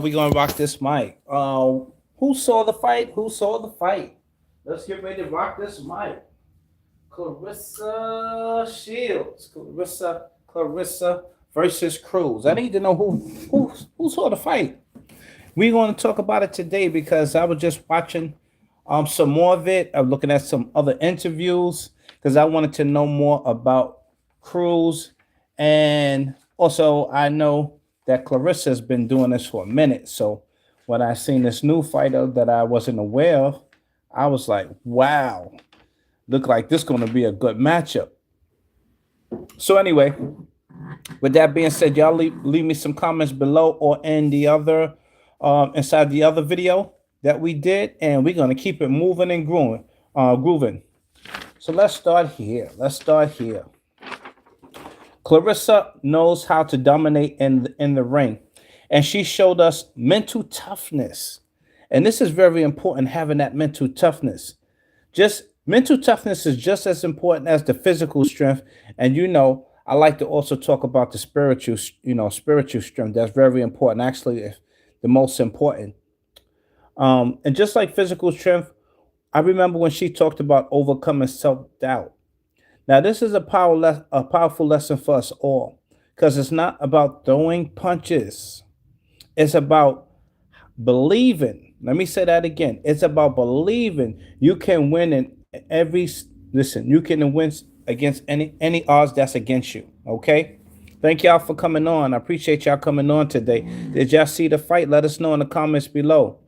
We're gonna rock this mic. Who saw the fight? Who saw the fight? Let's get ready to rock this mic. Claressa Shields. Claressa versus Cruz. I need to know who saw the fight. We're going to talk about it today because I was just watching some more of it. I'm looking at some other interviews because I wanted to know more about Cruz, and also I know that Clarissa has been doing this for a minute. So when I seen this new fighter that I wasn't aware of, I was like, wow, look like this going to be a good matchup. So anyway, with that being said, y'all leave me some comments below or in the other inside the other video that we did, and we're gonna keep it moving and grooving. So let's start here. Clarissa knows how to dominate in the ring, and she showed us mental toughness. And this is very important, having that mental toughness. Just mental toughness is just as important as the physical strength. And I like to also talk about the spiritual strength. That's very important. Actually, the most important. And just like physical strength, I remember when she talked about overcoming self doubt. Now, this is a powerful lesson for us all, because it's not about throwing punches. It's about believing. Let me say that again. It's about believing you can win in every listen. You can win against any odds that's against you. Okay. Thank y'all for coming on. I appreciate y'all coming on today. Did y'all see the fight? Let us know in the comments below.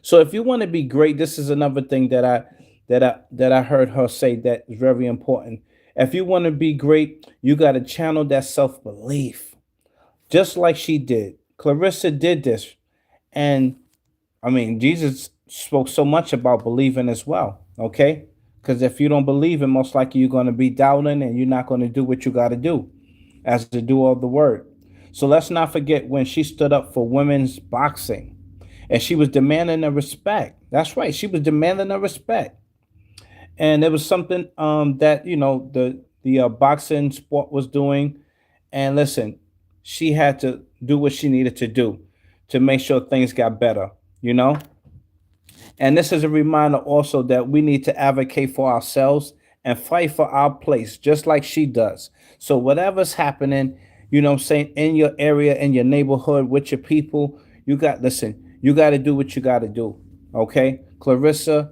So if you want to be great, this is another thing that I heard her say that is very important. If you want to be great, you got to channel that self belief, just like she did. Clarissa did this, and I mean, Jesus spoke so much about believing as well. Okay, because if you don't believe it, most likely you're going to be doubting, and you're not going to do what you got to do as the doer of the word. So let's not forget when she stood up for women's boxing, and she was demanding a respect. That's right, she was demanding a respect, and it was something that the boxing sport was doing. And listen, she had to do what she needed to do to make sure things got better. You know, and this is a reminder also that we need to advocate for ourselves and fight for our place, just like she does. So whatever's happening, what I'm saying, in your area, in your neighborhood, with your people, you got to do what you got to do. Okay. Clarissa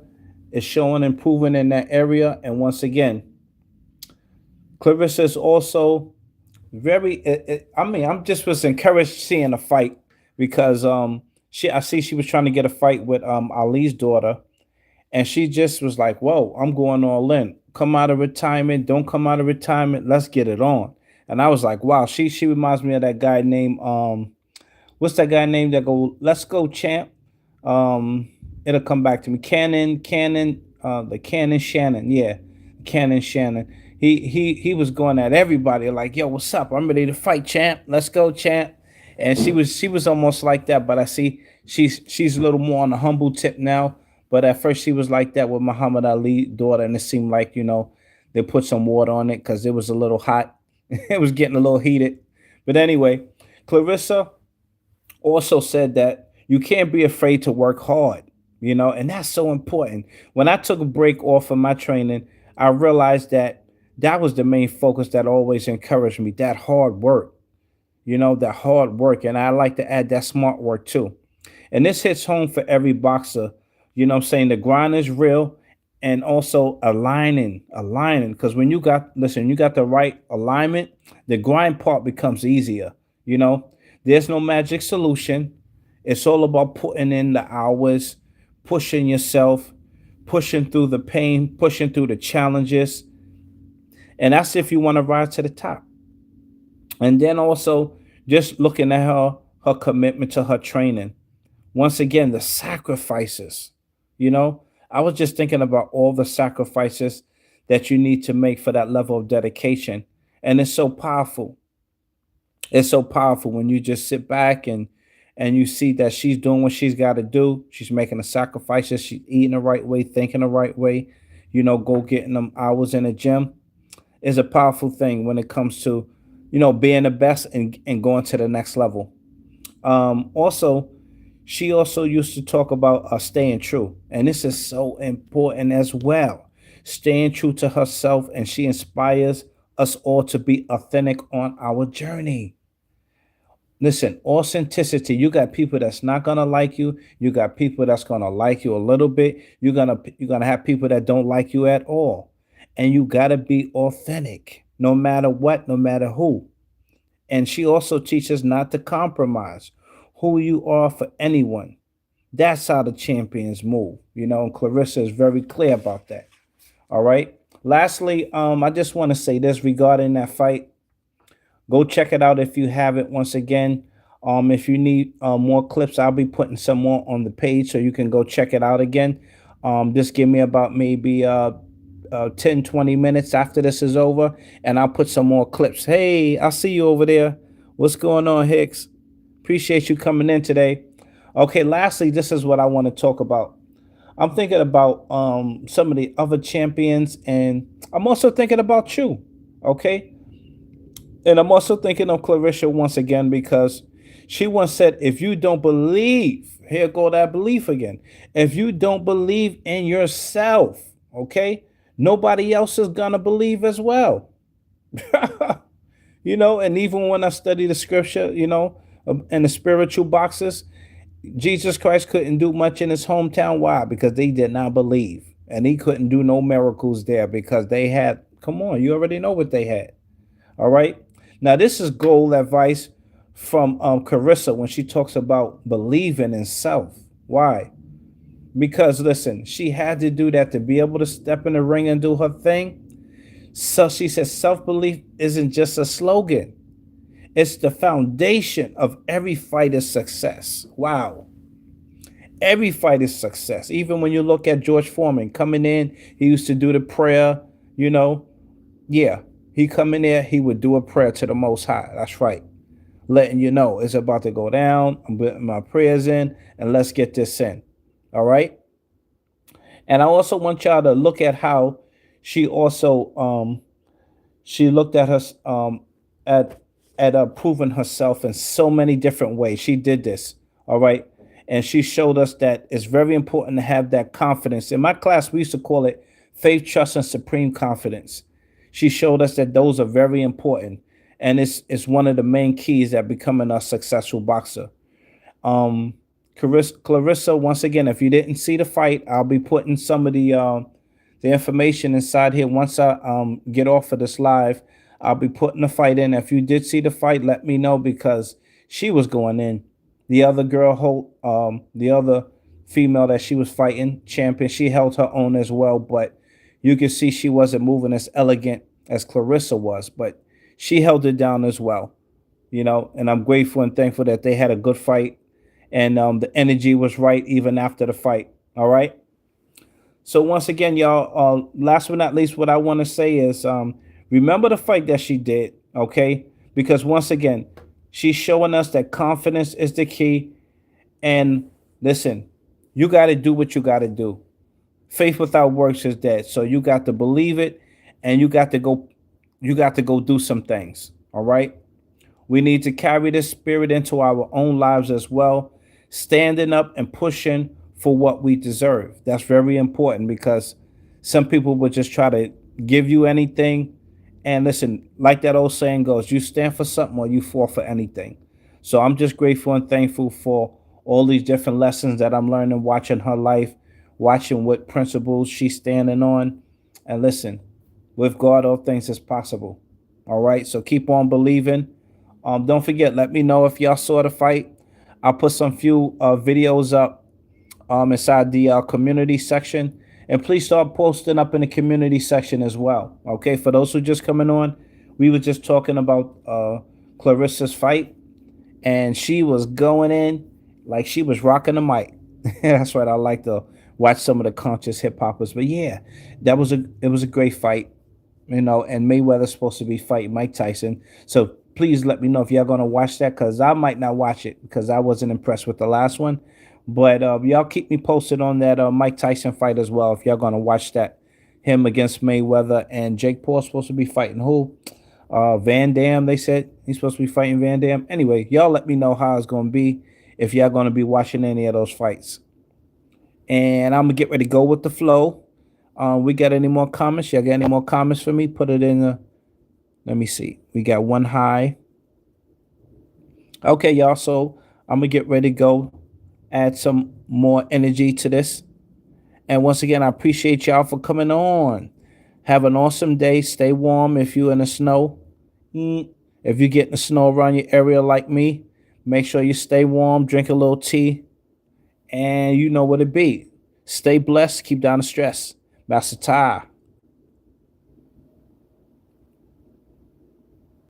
is showing improvement in that area. And once again, Clarissa is also I mean, I'm just was encouraged seeing a fight because I see she was trying to get a fight with Ali's daughter, and she just was like, "Whoa, I'm going all in. Come out of retirement, don't come out of retirement. Let's get it on." And I was like, "Wow." She reminds me of that guy named what's that guy named that go? Let's go, champ. Um, it'll come back to me. The Cannon Shannon. Yeah, Cannon Shannon. He was going at everybody like, "Yo, what's up? I'm ready to fight, champ. Let's go, champ." And she was almost like that, but I see she's a little more on the humble tip now. But at first she was like that with Muhammad Ali daughter, and it seemed like they put some water on it because it was a little hot. It was getting a little heated. But anyway, Clarissa also said that you can't be afraid to work hard, and that's so important. When I took a break off of my training, I realized that was the main focus that always encouraged me, that hard work, that hard work. And I like to add that smart work too. And this hits home for every boxer, what I'm saying? The grind is real, and also aligning. Because when you got the right alignment, the grind part becomes easier, you know. There's no magic solution. It's all about putting in the hours, pushing yourself, pushing through the pain, pushing through the challenges. And that's if you want to rise to the top. And then also just looking at her commitment to her training. Once again, the sacrifices, you know. I was just thinking about all the sacrifices that you need to make for that level of dedication. And it's so powerful. It's so powerful when you just sit back and you see that she's doing what she's got to do. She's making the sacrifices. She's eating the right way, thinking the right way. Go getting them hours in the gym is a powerful thing when it comes to being the best and going to the next level. Also, she also used to talk about staying true, and this is so important as well. Staying true to herself, and she inspires us all to be authentic on our journey. Listen, authenticity. You got people that's not gonna like you. You got people that's gonna like you a little bit. You're gonna have people that don't like you at all, and you gotta be authentic, no matter what, no matter who. And she also teaches not to compromise who you are for anyone. That's how the champions move. And Clarissa is very clear about that. All right. Lastly, I just want to say this regarding that fight. Go check it out if you haven't. Once again, if you need more clips, I'll be putting some more on the page so you can go check it out again. Just give me about maybe 10, 20 minutes after this is over, and I'll put some more clips. Hey, I'll see you over there. What's going on, Hicks? Appreciate you coming in today. Okay, lastly, this is what I want to talk about. I'm thinking about some of the other champions, and I'm also thinking about you. Okay, and I'm also thinking of Clarissa once again because she once said, if you don't believe, here go that belief again. If you don't believe in yourself, okay, nobody else is gonna believe as well. And even when I study the scripture, in the spiritual boxes, Jesus Christ couldn't do much in his hometown. Why? Because they did not believe. And he couldn't do no miracles there because they had, come on, you already know what they had. All right. Now, this is gold advice from Clarissa when she talks about believing in self. Why? Because listen, she had to do that to be able to step in the ring and do her thing. So she says self belief isn't just a slogan, it's the foundation of every fighter's success. Wow. Every fighter's success. Even when you look at George Foreman coming in, he used to do the prayer, you know. Yeah, he come in there, he would do a prayer to the Most High. That's right. Letting you know it's about to go down. I'm putting my prayers in, and let's get this in. All right. And I also want y'all to look at how she also she looked at her at proving herself in so many different ways. She did this, all right, and she showed us that it's very important to have that confidence. In my class, we used to call it faith, trust, and supreme confidence. She showed us that those are very important, and it's one of the main keys that becoming a successful boxer. Um, Clarissa, once again, if you didn't see the fight, I'll be putting some of the information inside here. Once I get off of this live, I'll be putting the fight in. If you did see the fight, let me know because she was going in. The other girl, the other female that she was fighting, champion, she held her own as well. But you can see she wasn't moving as elegant as Clarissa was, but she held it down as well. And I'm grateful and thankful that they had a good fight, and the energy was right even after the fight. All right. So once again, y'all, last but not least, what I want to say is remember the fight that she did, okay? Because once again, she's showing us that confidence is the key. And listen, you got to do what you got to do. Faith without works is dead. So you got to believe it, and you got to go do some things. All right. We need to carry this spirit into our own lives as well, standing up and pushing for what we deserve. That's very important because some people will just try to give you anything. And listen, like that old saying goes, you stand for something or you fall for anything. So I'm just grateful and thankful for all these different lessons that I'm learning, watching her life, watching what principles she's standing on. And listen, with God, all things is possible. All right. So keep on believing. Don't forget, let me know if y'all saw the fight. I'll put some few videos up inside the community section. And please start posting up in the community section as well. Okay, for those who just coming on, we were just talking about Clarissa's fight, and she was going in like she was rocking the mic. That's right. I like to watch some of the conscious hip hoppers, but yeah, it was a great fight. And Mayweather's supposed to be fighting Mike Tyson. So please let me know if y'all gonna watch that, because I might not watch it because I wasn't impressed with the last one. But y'all keep me posted on that Mike Tyson fight as well if y'all gonna watch that. Him against Mayweather, and Jake Paul's supposed to be fighting who? Van Dam, they said he's supposed to be fighting Van Dam. Anyway, y'all let me know how it's going to be if y'all going to be watching any of those fights. And I'm going to get ready to go with the flow. We got any more comments? Y'all got any more comments for me? Put it in the, let me see. We got one high. Okay, y'all. So I'm going to get ready to go add some more energy to this. And once again, I appreciate y'all for coming on. Have an awesome day. Stay warm if you're in the snow. If you're getting the snow around your area like me, make sure you stay warm, drink a little tea, and you know what it be. Stay blessed. Keep down the stress. Master Ty.